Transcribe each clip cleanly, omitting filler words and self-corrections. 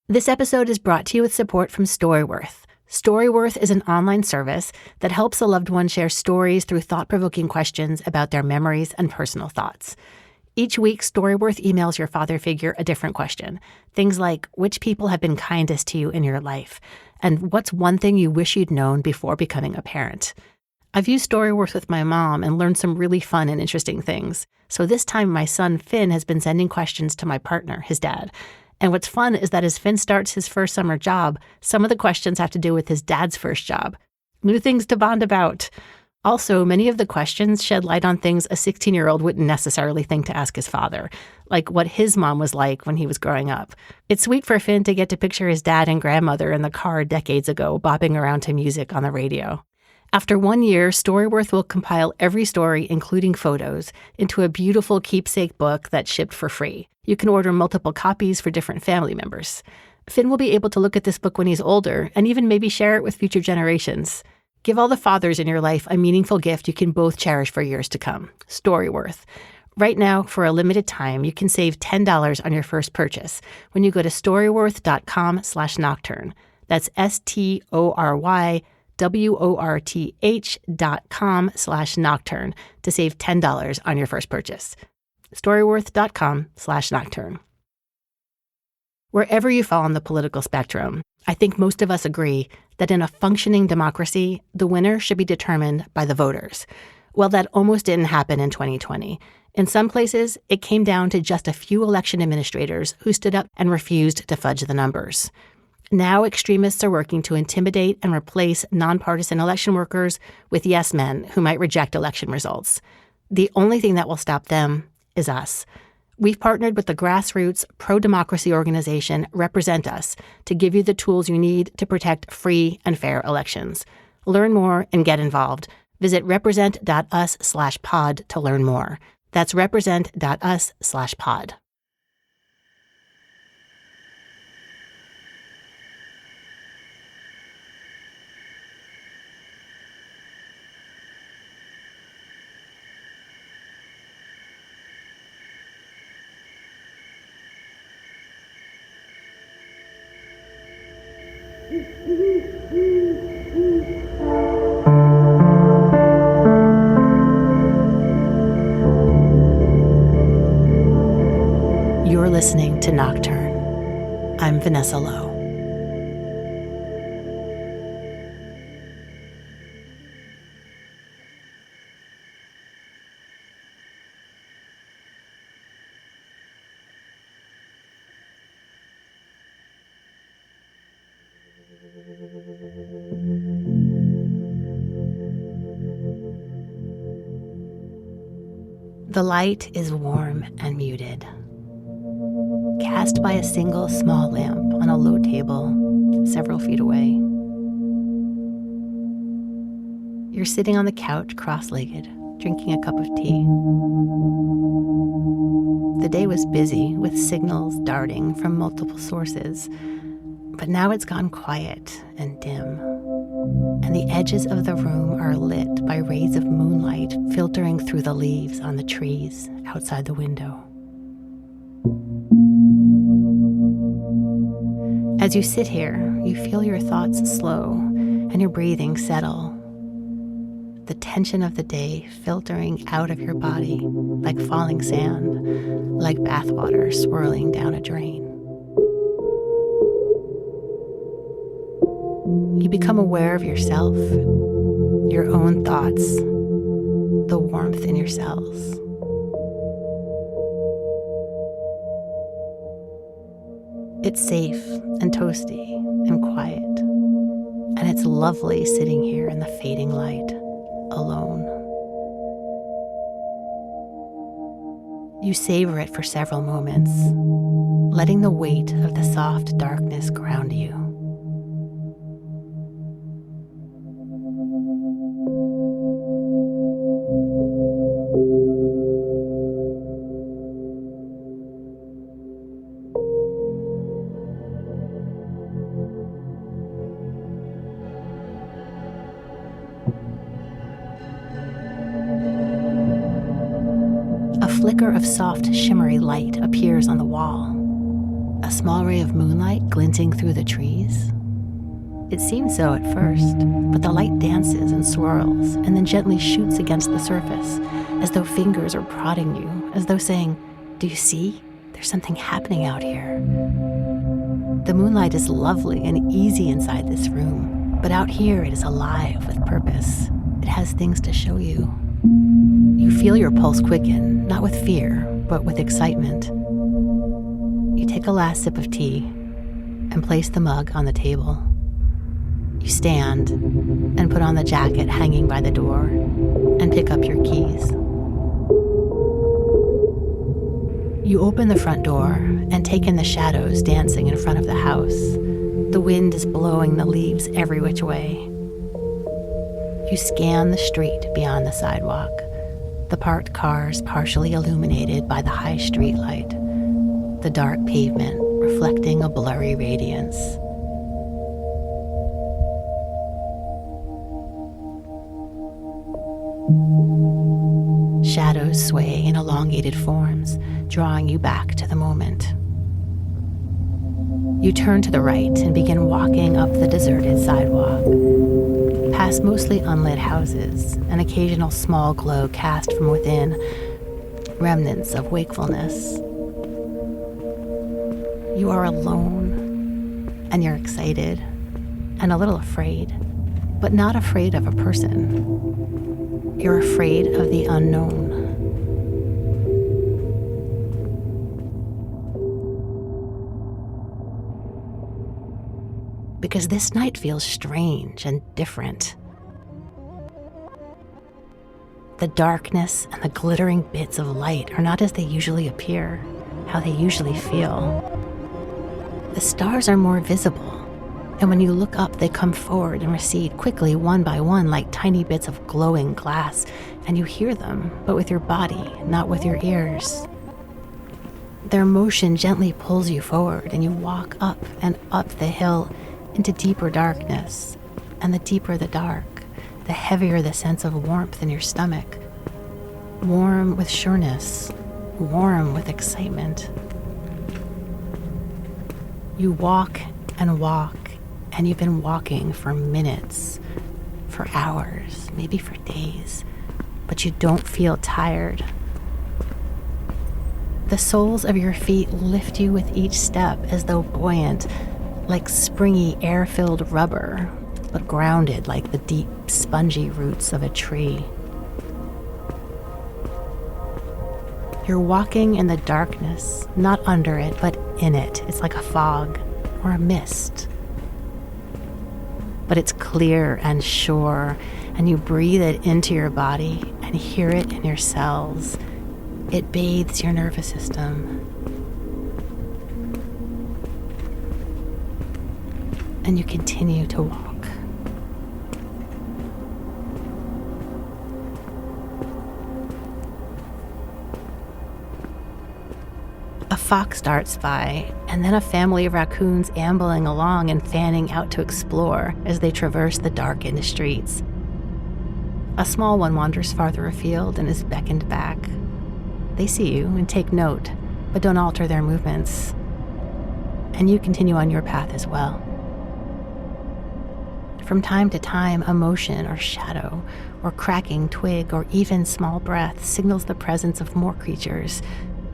This episode is brought to you with support from Storyworth. Storyworth is an online service that helps a loved one share stories through thought-provoking questions about their memories and personal thoughts. Each week, Storyworth emails your father figure a different question. Things like, which people have been kindest to you in your life? And what's one thing you wish you'd known before becoming a parent? I've used Storyworth with my mom and learned some really fun and interesting things. So this time, my son Finn has been sending questions to my partner, his dad. And what's fun is that as Finn starts his first summer job, some of the questions have to do with his dad's first job. New things to bond about. Also, many of the questions shed light on things a 16-year-old wouldn't necessarily think to ask his father, like what his mom was like when he was growing up. It's sweet for Finn to get to picture his dad and grandmother in the car decades ago, bopping around to music on the radio. After 1 year, Storyworth will compile every story, including photos, into a beautiful keepsake book that's shipped for free. You can order multiple copies for different family members. Finn will be able to look at this book when he's older and even maybe share it with future generations. Give all the fathers in your life a meaningful gift you can both cherish for years to come. Storyworth. Right now, for a limited time, you can save $10 on your first purchase when you go to storyworth.com/nocturne. That's STORYWORTH.com/nocturne to save $10 on your first purchase. Storyworth.com/nocturne. Wherever you fall on the political spectrum, I think most of us agree that in a functioning democracy, the winner should be determined by the voters. Well, that almost didn't happen in 2020. In some places, it came down to just a few election administrators who stood up and refused to fudge the numbers. Now extremists are working to intimidate and replace nonpartisan election workers with yes men who might reject election results. The only thing that will stop them is us. We've partnered with the grassroots pro-democracy organization Represent Us to give you the tools you need to protect free and fair elections. Learn more and get involved. Visit represent.us/pod to learn more. That's represent.us/pod. You're listening to Nocturne. I'm Vanessa Lowe. The light is warm and muted, cast by a single small lamp on a low table several feet away. You're sitting on the couch cross-legged, drinking a cup of tea. The day was busy with signals darting from multiple sources, but now it's gone quiet and dim, and the edges of the room are lit by rays of moonlight filtering through the leaves on the trees outside the window. As you sit here, you feel your thoughts slow and your breathing settle. The tension of the day filtering out of your body like falling sand, like bathwater swirling down a drain. You become aware of yourself, your own thoughts, the warmth in your cells. It's safe and toasty and quiet, and it's lovely sitting here in the fading light, alone. You savor it for several moments, letting the weight of the soft darkness ground you. A flicker of soft, shimmery light appears on the wall. A small ray of moonlight glinting through the trees? It seems so at first, but the light dances and swirls and then gently shoots against the surface, as though fingers are prodding you, as though saying, "Do you see? There's something happening out here." The moonlight is lovely and easy inside this room, but out here it is alive with purpose. It has things to show you. You feel your pulse quicken, not with fear, but with excitement. You take a last sip of tea and place the mug on the table. You stand and put on the jacket hanging by the door and pick up your keys. You open the front door and take in the shadows dancing in front of the house. The wind is blowing the leaves every which way. You scan the street beyond the sidewalk, the parked cars partially illuminated by the high street light, the dark pavement reflecting a blurry radiance. Shadows sway in elongated forms, drawing you back to the moment. You turn to the right and begin walking up the deserted sidewalk, past mostly unlit houses, an occasional small glow cast from within, remnants of wakefulness. You are alone, and you're excited, and a little afraid, but not afraid of a person. You're afraid of the unknown. Because this night feels strange and different. The darkness and the glittering bits of light are not as they usually appear, how they usually feel. The stars are more visible, and when you look up, they come forward and recede quickly one by one like tiny bits of glowing glass, and you hear them, but with your body, not with your ears. Their motion gently pulls you forward, and you walk up and up the hill into deeper darkness, and the deeper the dark, the heavier the sense of warmth in your stomach. Warm with sureness, warm with excitement. You walk and walk, and you've been walking for minutes, for hours, maybe for days, but you don't feel tired. The soles of your feet lift you with each step as though buoyant, like springy air-filled rubber, but grounded like the deep, spongy roots of a tree. You're walking in the darkness, not under it, but in it. It's like a fog or a mist. But it's clear and sure, and you breathe it into your body and hear it in your cells. It bathes your nervous system. And you continue to walk. A fox darts by, and then a family of raccoons ambling along and fanning out to explore as they traverse the darkened streets. A small one wanders farther afield and is beckoned back. They see you and take note, but don't alter their movements. And you continue on your path as well. From time to time, a motion or shadow or cracking twig or even small breath signals the presence of more creatures,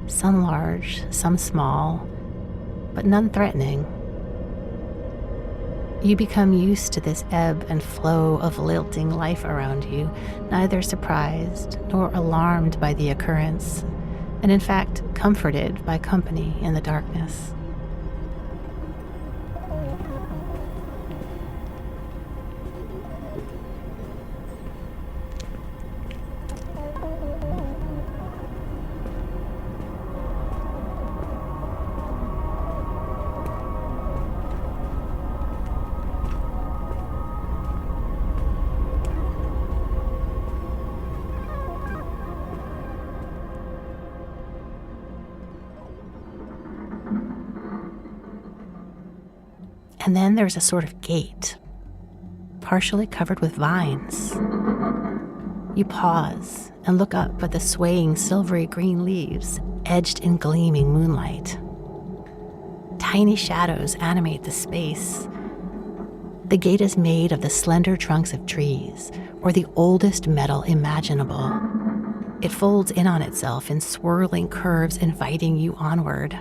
some large, some small, but none threatening. You become used to this ebb and flow of lilting life around you, neither surprised nor alarmed by the occurrence, and in fact comforted by company in the darkness. And then there's a sort of gate, partially covered with vines. You pause and look up at the swaying silvery green leaves, edged in gleaming moonlight. tiny shadows animate the space. The gate is made of the slender trunks of trees, or the oldest metal imaginable. It folds in on itself in swirling curves, inviting you onward.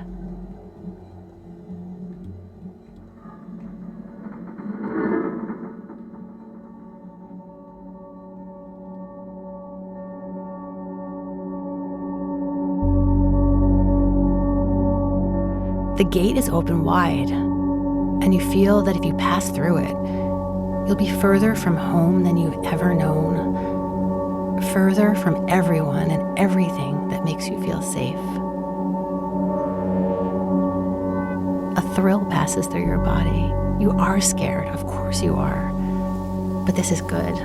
The gate is open wide, and you feel that if you pass through it, you'll be further from home than you've ever known, further from everyone and everything that makes you feel safe. A thrill passes through your body. You are scared, of course you are, but this is good.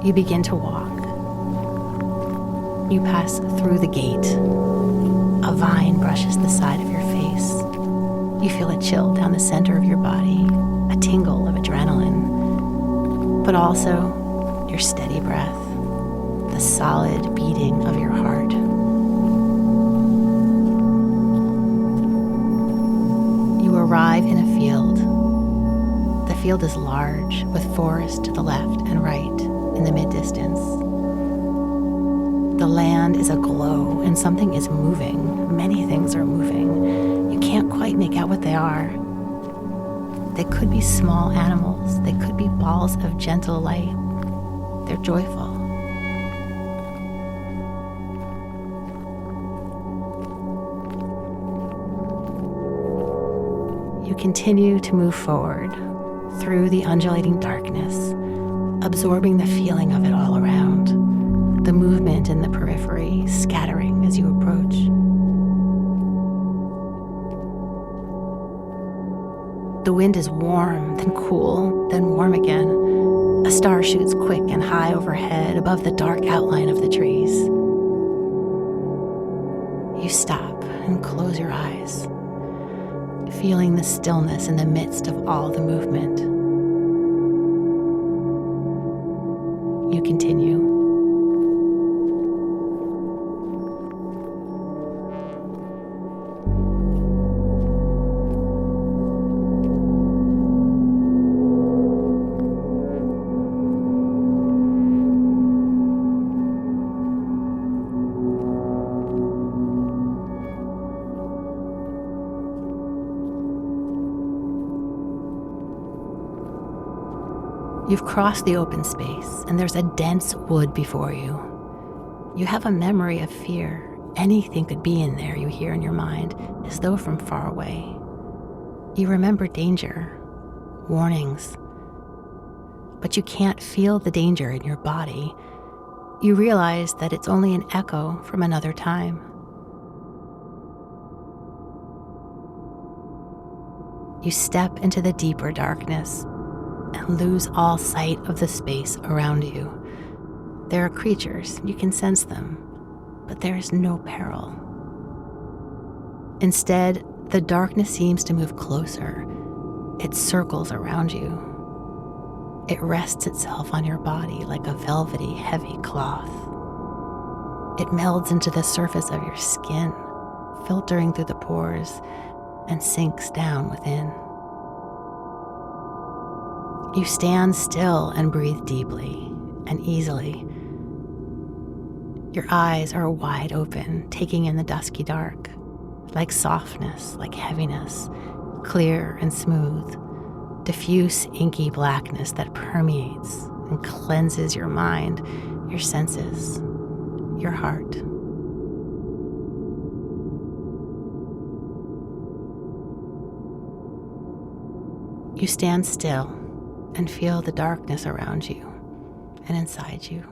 You begin to walk. You pass through the gate. A vine brushes the side of your face. You feel a chill down the center of your body, a tingle of adrenaline, but also your steady breath, the solid beating of your heart. You arrive in a field. The field is large, with forest to the left and right in the mid-distance. The land is aglow, and something is moving. Many things are moving. You can't quite make out what they are. They could be small animals. They could be balls of gentle light. They're joyful. You continue to move forward through the undulating darkness, absorbing the feeling of it all around. The movement in the periphery scattering as you approach. The wind is warm, then cool, then warm again. A star shoots quick and high overhead above the dark outline of the trees. You stop and close your eyes, feeling the stillness in the midst of all the movement. You continue. You've crossed the open space, and there's a dense wood before you. You have a memory of fear. Anything could be in there, you hear in your mind, as though from far away. You remember danger, warnings, but you can't feel the danger in your body. You realize that it's only an echo from another time. You step into the deeper darkness and lose all sight of the space around you. There are creatures, you can sense them, but there is no peril. Instead, the darkness seems to move closer. It circles around you. It rests itself on your body like a velvety, heavy cloth. It melds into the surface of your skin, filtering through the pores, and sinks down within. You stand still and breathe deeply and easily. Your eyes are wide open, taking in the dusky dark, like softness, like heaviness, clear and smooth, diffuse inky blackness that permeates and cleanses your mind, your senses, your heart. You stand still and feel the darkness around you and inside you.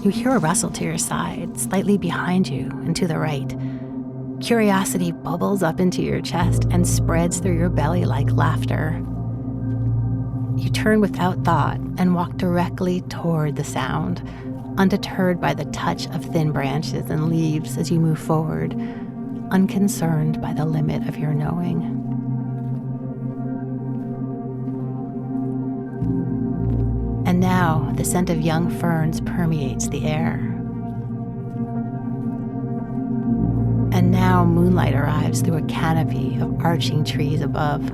You hear a rustle to your side, slightly behind you and to the right. Curiosity bubbles up into your chest and spreads through your belly like laughter. You turn without thought and walk directly toward the sound, undeterred by the touch of thin branches and leaves as you move forward, unconcerned by the limit of your knowing. And now the scent of young ferns permeates the air. And now moonlight arrives through a canopy of arching trees above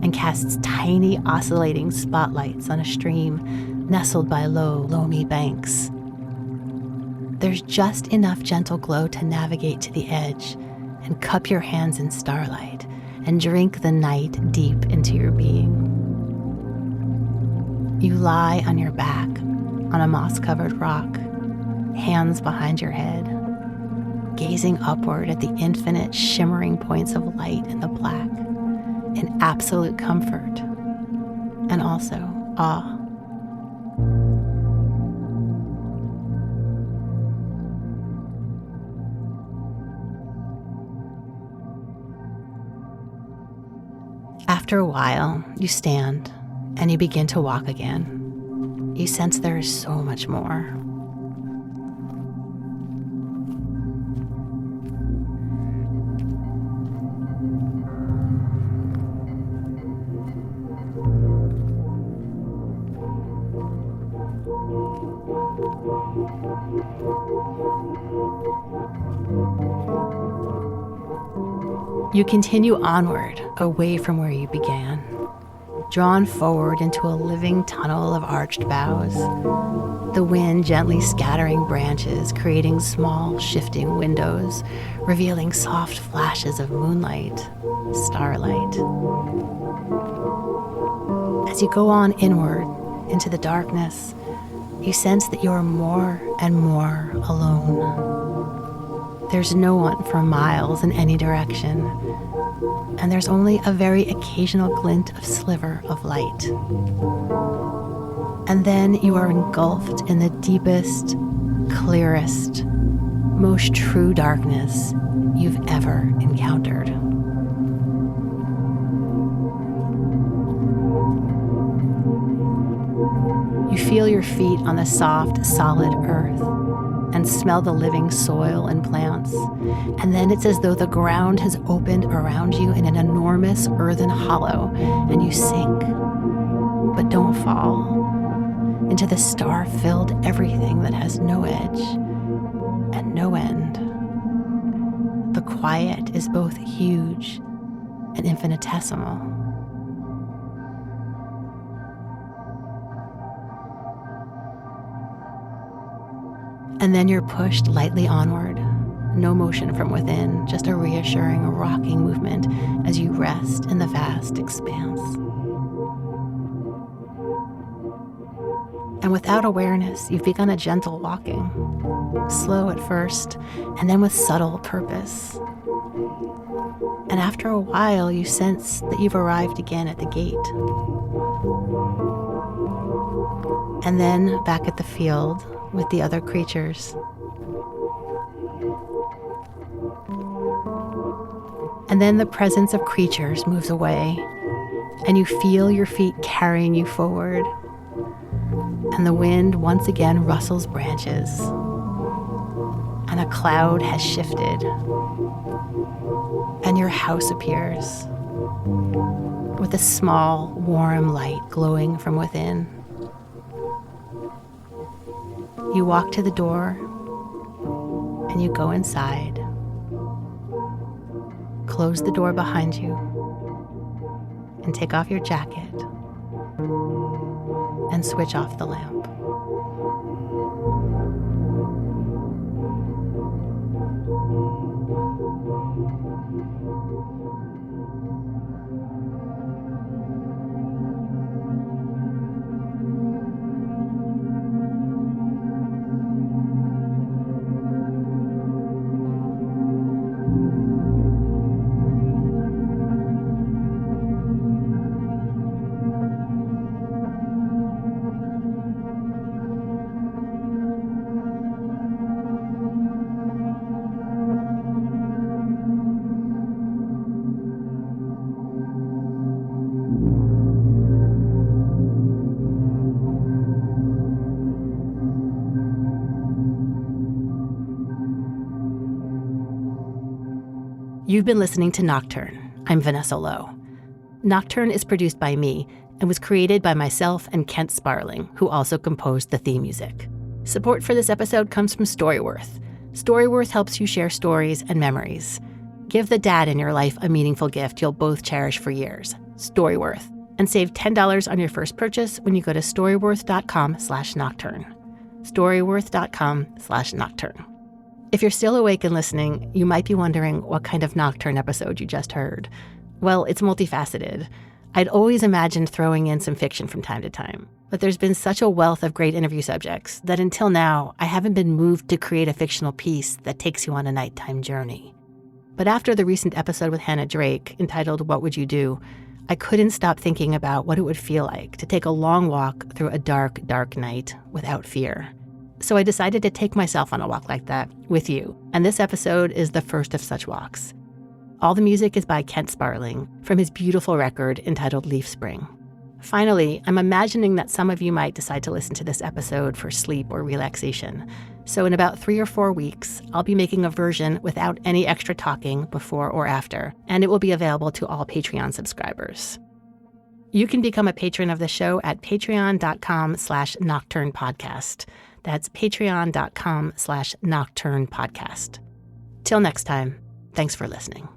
and casts tiny oscillating spotlights on a stream nestled by low, loamy banks. There's just enough gentle glow to navigate to the edge and cup your hands in starlight and drink the night deep into your being. You lie on your back on a moss-covered rock, hands behind your head, gazing upward at the infinite shimmering points of light in the black, in absolute comfort and also awe. After a while, you stand and you begin to walk again. You sense there is so much more. You continue onward, away from where you began, drawn forward into a living tunnel of arched boughs, the wind gently scattering branches, creating small, shifting windows, revealing soft flashes of moonlight, starlight. As you go on inward into the darkness, you sense that you are more and more alone. There's no one for miles in any direction, and there's only a very occasional glint of sliver of light. And then you are engulfed in the deepest, clearest, most true darkness you've ever encountered. You feel your feet on the soft, solid earth and smell the living soil and plants. And then it's as though the ground has opened around you in an enormous earthen hollow, and you sink, but don't fall, into the star-filled everything that has no edge and no end. The quiet is both huge and infinitesimal. And then you're pushed lightly onward, no motion from within, just a reassuring, rocking movement as you rest in the vast expanse. And without awareness, you've begun a gentle walking, slow at first, and then with subtle purpose. And after a while, you sense that you've arrived again at the gate. And then back at the field with the other creatures. And then the presence of creatures moves away, and you feel your feet carrying you forward. And the wind once again rustles branches, and a cloud has shifted, and your house appears with a small, warm light glowing from within. You walk to the door, and you go inside, close the door behind you, and take off your jacket, and switch off the lamp. You've been listening to Nocturne. I'm Vanessa Lowe. Nocturne is produced by me and was created by myself and Kent Sparling, who also composed the theme music. Support for this episode comes from Storyworth. Storyworth helps you share stories and memories. Give the dad in your life a meaningful gift you'll both cherish for years. Storyworth. And save $10 on your first purchase when you go to storyworth.com/nocturne. storyworth.com/nocturne. If you're still awake and listening, you might be wondering what kind of Nocturne episode you just heard. Well, it's multifaceted. I'd always imagined throwing in some fiction from time to time, but there's been such a wealth of great interview subjects that until now, I haven't been moved to create a fictional piece that takes you on a nighttime journey. But after the recent episode with Hannah Drake, entitled What Would You Do?, I couldn't stop thinking about what it would feel like to take a long walk through a dark, dark night without fear. So I decided to take myself on a walk like that with you, and this episode is the first of such walks. All the music is by Kent Sparling from his beautiful record entitled Leaf Spring. Finally, I'm imagining that some of you might decide to listen to this episode for sleep or relaxation. So in about 3 or 4 weeks, I'll be making a version without any extra talking before or after, and it will be available to all Patreon subscribers. You can become a patron of the show at patreon.com/nocturnepodcast. That's patreon.com/nocturnepodcast. Till next time, thanks for listening.